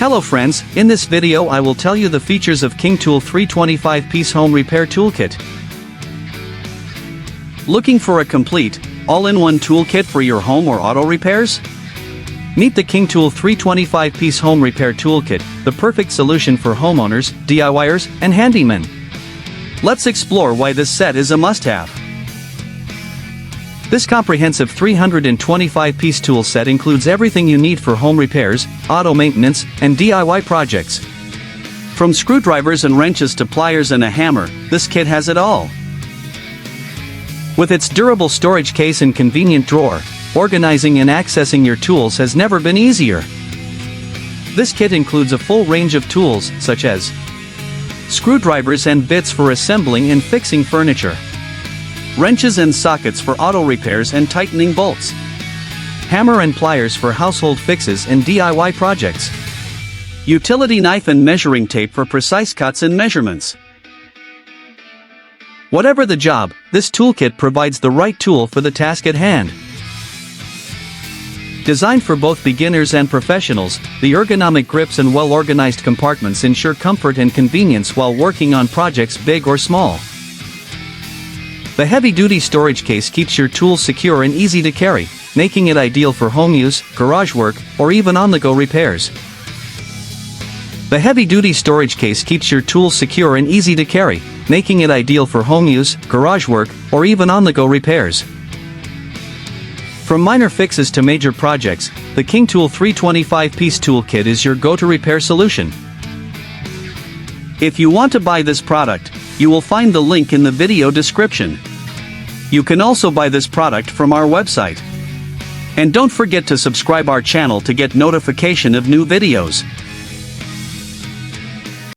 Hello friends, in this video I will tell you the features of KingTool 325-piece home repair toolkit. Looking for a complete, all-in-one toolkit for your home or auto repairs? Meet the KingTool 325-piece home repair toolkit, the perfect solution for homeowners, DIYers, and handymen. Let's explore why this set is a must-have. This comprehensive 325-piece tool set includes everything you need for home repairs, auto maintenance, and DIY projects. From screwdrivers and wrenches to pliers and a hammer, this kit has it all. With its durable storage case and convenient drawer, organizing and accessing your tools has never been easier. This kit includes a full range of tools, such as screwdrivers and bits for assembling and fixing furniture, wrenches and sockets for auto repairs and tightening bolts, hammer and pliers for household fixes and DIY projects, utility knife and measuring tape for precise cuts and measurements. Whatever the job, this toolkit provides the right tool for the task at hand. Designed for both beginners and professionals, the ergonomic grips and well-organized compartments ensure comfort and convenience while working on projects big or small. The heavy-duty storage case keeps your tools secure and easy to carry, making it ideal for home use, garage work, or even on-the-go repairs. The heavy-duty storage case keeps your tools secure and easy to carry, making it ideal for home use, garage work, or even on-the-go repairs. From minor fixes to major projects, the KingTool 325-piece toolkit is your go-to repair solution. If you want to buy this product, you will find the link in the video description. You can also buy this product from our website. And don't forget to subscribe our channel to get notification of new videos.